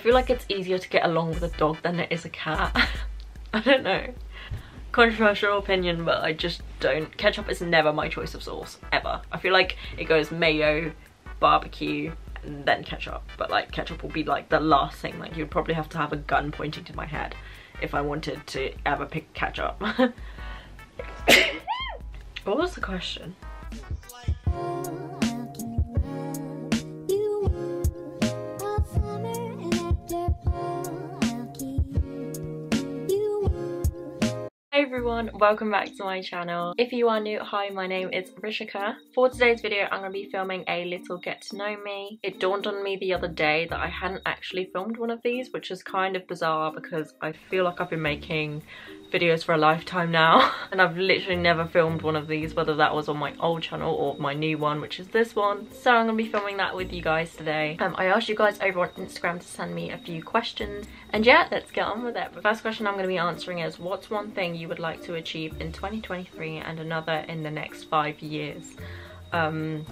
feel like it's easier to get along with a dog than it is a cat. I don't know. Controversial opinion, but I just don't. Ketchup is never my choice of sauce, ever. I feel like it goes mayo, barbecue, and then ketchup. But like ketchup will be like the last thing. Like you'd probably have to have a gun pointing to my head if I wanted to ever pick ketchup. What was the question? Hey everyone, welcome back to my channel. If you are new, hi, my name is Rishika. For today's video, I'm going to be filming a little get to know me. It dawned on me the other day that I hadn't actually filmed one of these, which is kind of bizarre because I feel like I've been making videos for a lifetime now and I've literally never filmed one of these, whether that was on my old channel or my new one, which is this one. So I'm gonna be filming that with you guys today. I asked you guys over on Instagram to send me a few questions, and yeah, let's get on with it. The first question I'm going to be answering is, what's one thing you would like to achieve in 2023 and another in the next 5 years? One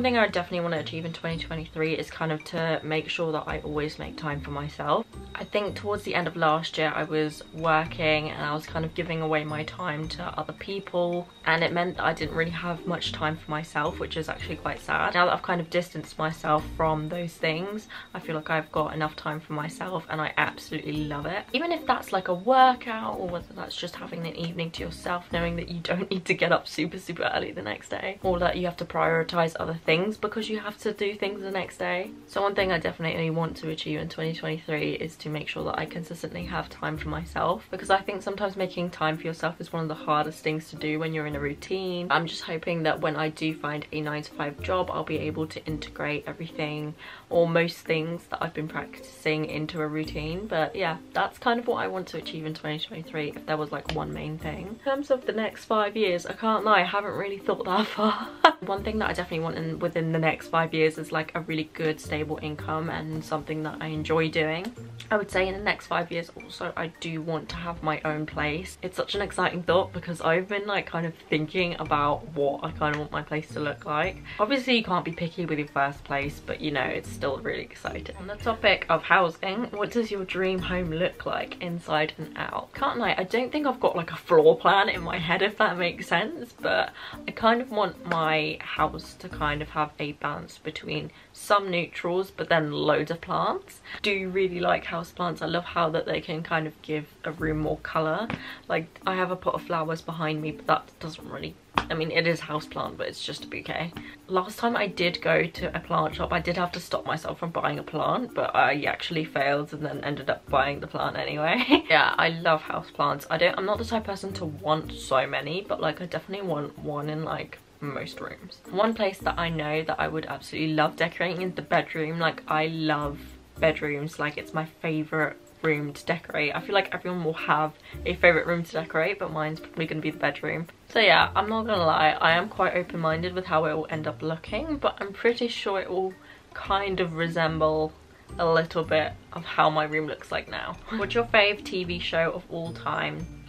thing I definitely want to achieve in 2023 is kind of to make sure that I always make time for myself. I think towards the end of last year I was working and I was kind of giving away my time to other people, and it meant that I didn't really have much time for myself, which is actually quite sad. Now that I've kind of distanced myself from those things, I feel like I've got enough time for myself and I absolutely love it. Even if that's like a workout or whether that's just having an evening to yourself, knowing that you don't need to get up super early the next day, or that you have to prioritize other things because you have to do things the next day. So one thing I definitely want to achieve in 2023 is to make sure that I consistently have time for myself, because I think sometimes making time for yourself is one of the hardest things to do when you're in a routine. I'm just hoping that when I do find a 9-to-5 job, I'll be able to integrate everything or most things that I've been practicing into a routine. But yeah, that's kind of what I want to achieve in 2023 if there was like one main thing. In terms of the next 5 years, I can't lie, I haven't really thought that far. One thing that I definitely want within the next 5 years is like a really good stable income and something that I enjoy doing. I would say in the next 5 years also I do want to have my own place. It's such an exciting thought because I've been like kind of thinking about what I kind of want my place to look like. Obviously you can't be picky with your first place, but you know, it's still really exciting. On the topic of housing, what does your dream home look like inside and out? Can't lie, I don't think I've got like a floor plan in my head, if that makes sense, but I kind of want my house to kind of have a balance between some neutrals but then loads of plants. I do really like houseplants. I love how that they can kind of give a room more colour. Like I have a pot of flowers behind me, but that doesn't really, I mean it is houseplant but it's just a bouquet. Last time I did go to a plant shop, I did have to stop myself from buying a plant, but I actually failed and then ended up buying the plant anyway. Yeah, I love houseplants. I'm not the type of person to want so many, but like I definitely want one in like most rooms. One place that I know that I would absolutely love decorating is the bedroom. Like I love bedrooms, like it's my favorite room to decorate. I feel like everyone will have a favorite room to decorate, but mine's probably gonna be the bedroom. So yeah, I'm not gonna lie, I am quite open-minded with how it will end up looking, but I'm pretty sure it will kind of resemble a little bit of how my room looks like now. What's your fave TV show of all time?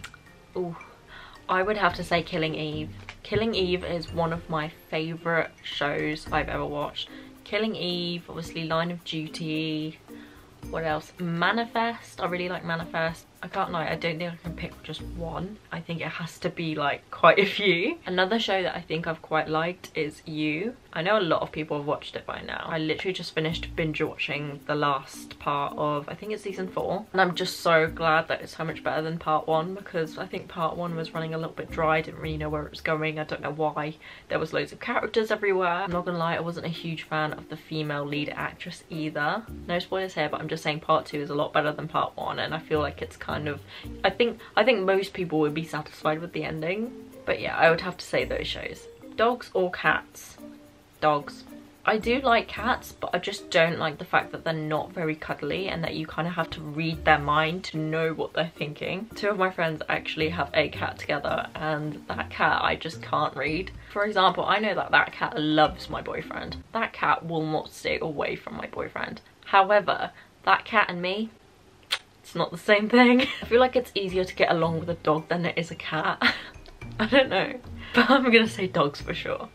Ooh, I would have to say Killing Eve. Killing Eve is one of my favourite shows I've ever watched. Killing Eve, obviously Line of Duty, what else? Manifest, I really like Manifest. I can't lie, I don't think I can pick just one. I think it has to be like quite a few. Another show that I think I've quite liked is You. I know a lot of people have watched it by now. I literally just finished binge watching the last part of, I think it's season 4. And I'm just so glad that it's so much better than part 1, because I think part 1 was running a little bit dry. I didn't really know where it was going. I don't know why. There was loads of characters everywhere. I'm not gonna lie, I wasn't a huge fan of the female lead actress either. No spoilers here, but I'm just saying part 2 is a lot better than part 1, and I feel like it's kind of, I think most people would be satisfied with the ending. But yeah, I would have to say those shows. Dogs or cats? Dogs. I do like cats, but I just don't like the fact that they're not very cuddly and that you kind of have to read their mind to know what they're thinking. 2 of my friends actually have a cat together, and that cat I just can't read. For example, I know that that cat loves my boyfriend. That cat will not stay away from my boyfriend. However, that cat and me, it's not the same thing. I feel like it's easier to get along with a dog than it is a cat. I don't know, but I'm gonna say dogs for sure.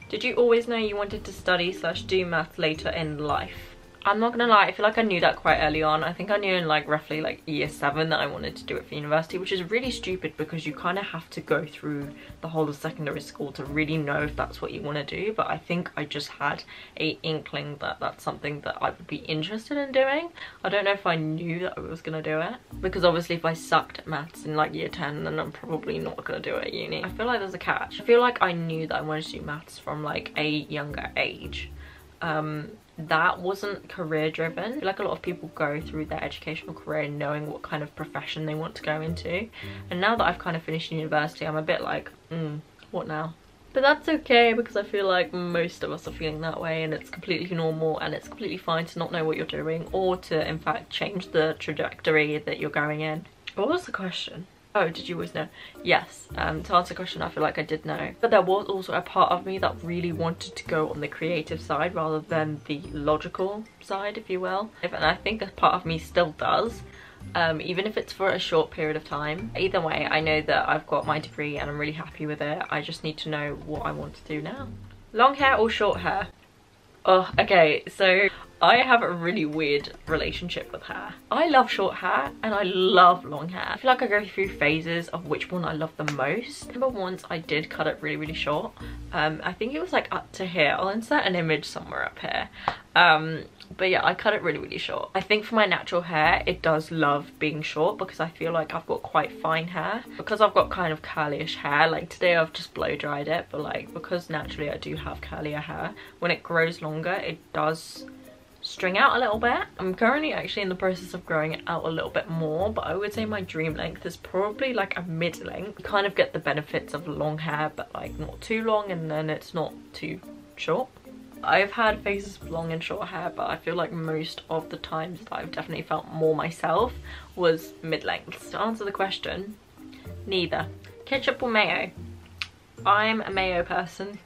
Did you always know you wanted to study/do math later in life? I'm not gonna lie, I feel like I knew that quite early on. I think I knew in like roughly like year 7 that I wanted to do it for university, which is really stupid because you kind of have to go through the whole of secondary school to really know if that's what you want to do. But I think I just had a inkling that that's something that I would be interested in doing. I don't know if I knew that I was gonna do it, because obviously if I sucked at maths in like year 10, then I'm probably not gonna do it at uni. I feel like there's a catch. I feel like I knew that I wanted to do maths from like a younger age. That wasn't career driven. I feel like a lot of people go through their educational career knowing what kind of profession they want to go into, and now that I've kind of finished university, I'm a bit like, what now? But that's okay, because I feel like most of us are feeling that way, and it's completely normal, and it's completely fine to not know what you're doing, or to in fact change the trajectory that you're going in. What was the question? Oh, did you always know? Yes, to answer the question, I feel like I did know. But there was also a part of me that really wanted to go on the creative side rather than the logical side, if you will. And I think a part of me still does, even if it's for a short period of time. Either way, I know that I've got my degree and I'm really happy with it. I just need to know what I want to do now. Long hair or short hair? Oh, okay, so I have a really weird relationship with hair. I love short hair and I love long hair. I feel like I go through phases of which one I love the most. I remember once I did cut it really short. I think it was like up to here. I'll insert an image somewhere up here. But yeah, I cut it really short. I think for my natural hair, it does love being short because I feel like I've got quite fine hair. Because I've got kind of curlyish hair, like today I've just blow dried it, but like because naturally I do have curlier hair, when it grows longer, it does string out a little bit. I'm currently actually in the process of growing it out a little bit more, but I would say my dream length is probably like a mid length. You kind of get the benefits of long hair, but like not too long, and then it's not too short. I've had phases of long and short hair, but I feel like most of the times that I've definitely felt more myself was mid-length. To answer the question, neither. Ketchup or mayo? I'm a mayo person.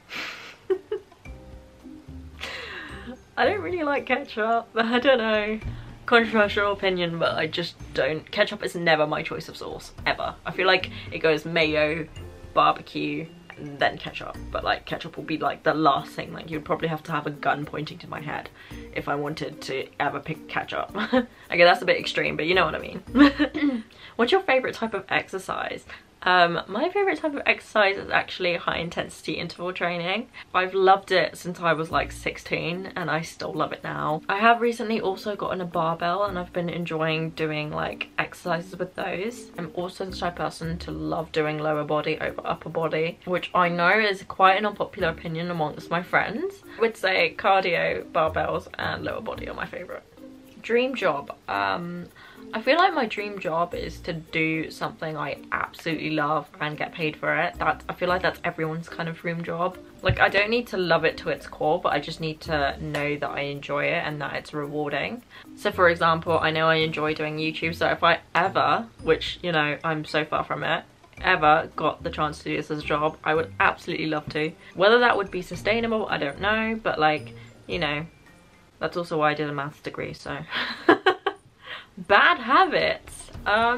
I don't really like ketchup, but I don't know. Controversial opinion, but I just don't. Ketchup is never my choice of sauce, ever. I feel like it goes mayo, barbecue, then ketchup, but like ketchup will be like the last thing. Like you'd probably have to have a gun pointing to my head if I wanted to ever pick ketchup. Okay, that's a bit extreme, but you know what I mean. What's your favorite type of exercise? My favorite type of exercise is actually high intensity interval training. I've loved it since I was like 16 and I still love it now. I have recently also gotten a barbell and I've been enjoying doing like exercises with those. I'm also the type of person to love doing lower body over upper body, which I know is quite an unpopular opinion amongst my friends. I would say cardio, barbells and lower body are my favorite. Dream job. I feel like my dream job is to do something I absolutely love and get paid for it. I feel like that's everyone's kind of dream job. Like I don't need to love it to its core, but I just need to know that I enjoy it and that it's rewarding. So for example, I know I enjoy doing YouTube, so if I ever, which you know I'm so far from it, ever got the chance to do this as a job, I would absolutely love to. Whether that would be sustainable, I don't know, but like, you know, that's also why I did a maths degree, so. Bad habits. I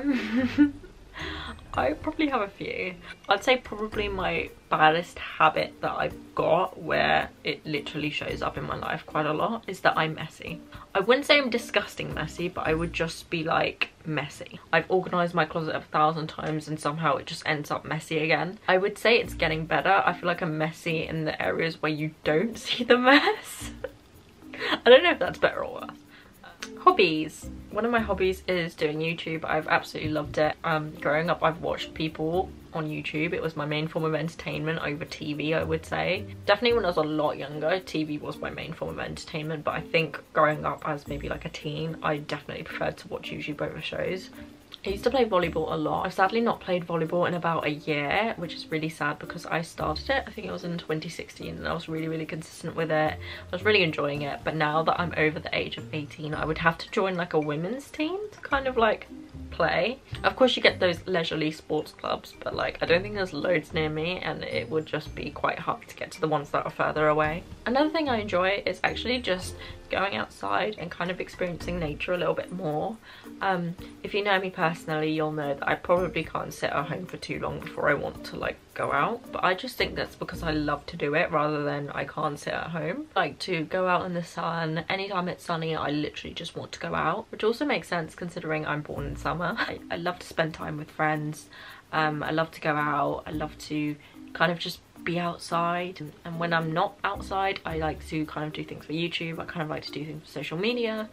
probably have a few. I'd say probably my baddest habit that I've got, where it literally shows up in my life quite a lot, is that I'm messy. I wouldn't say I'm disgusting messy, but I would just be like messy. I've organised my closet 1,000 times and somehow it just ends up messy again. I would say it's getting better. I feel like I'm messy in the areas where you don't see the mess. I don't know if that's better or worse. Hobbies. One of my hobbies is doing YouTube. I've absolutely loved it. Growing up, I've watched people on YouTube. It was my main form of entertainment over TV, I would say. Definitely when I was a lot younger, TV was my main form of entertainment, but I think growing up as maybe like a teen, I definitely preferred to watch YouTube over shows. I used to play volleyball a lot. I've sadly not played volleyball in about a year, which is really sad because I started it, I think it was in 2016, and I was really consistent with it. I was really enjoying it, but now that I'm over the age of 18, I would have to join like a women's team to kind of like play. Of course you get those leisurely sports clubs, but like I don't think there's loads near me and it would just be quite hard to get to the ones that are further away. Another thing I enjoy is actually just going outside and kind of experiencing nature a little bit more. If you know me personally, you'll know that I probably can't sit at home for too long before I want to like go out, but I just think that's because I love to do it rather than I can't sit at home. I like to go out in the sun. Anytime it's sunny, I literally just want to go out, which also makes sense considering I'm born in summer. I love to spend time with friends. I love to go out. I love to kind of just be outside, and when I'm not outside I like to kind of do things for YouTube. I kind of like to do things for social media.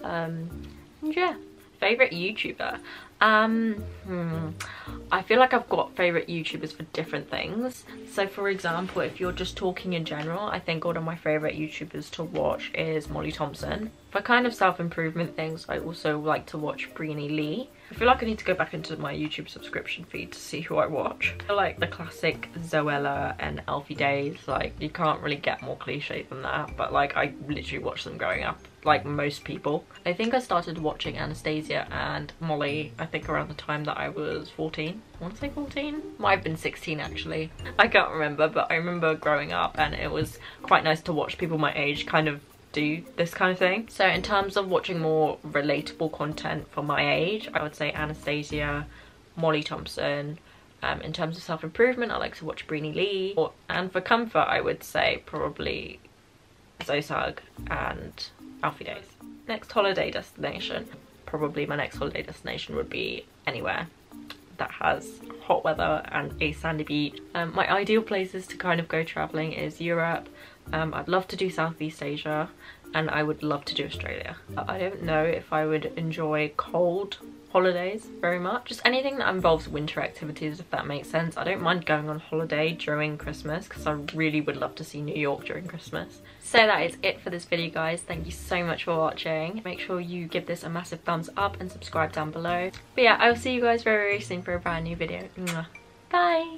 And yeah, favorite YouTuber, I feel like I've got favorite YouTubers for different things. So for example, if you're just talking in general, I think one of my favorite YouTubers to watch is Molly Thompson. For kind of self-improvement things, I also like to watch Breeny Lee. I feel like I need to go back into my YouTube subscription feed to see who I watch. I feel like the classic Zoella and Alfie Days, like you can't really get more cliche than that, but like I literally watched them growing up like most people. I think I started watching Anastasia and Molly I think around the time that I was 14. I want to say 14? Might have been 16 actually. I can't remember, but I remember growing up and it was quite nice to watch people my age kind of do this kind of thing. So in terms of watching more relatable content for my age, I would say Anastasia, Molly Thompson. In terms of self-improvement, I like to watch Breeny Lee. And for comfort, I would say probably Zosag and Alfie Days. Next holiday destination. Probably my next holiday destination would be anywhere that has hot weather and a sandy beach. My ideal places to kind of go traveling is Europe. I'd love to do Southeast Asia, and I would love to do Australia. I don't know if I would enjoy cold holidays very much. Just anything that involves winter activities, if that makes sense. I don't mind going on holiday during Christmas because I really would love to see New York during Christmas. So that is it for this video, guys. Thank you so much for watching. Make sure you give this a massive thumbs up and subscribe down below. But yeah, I will see you guys very, very soon for a brand new video. Mwah. Bye!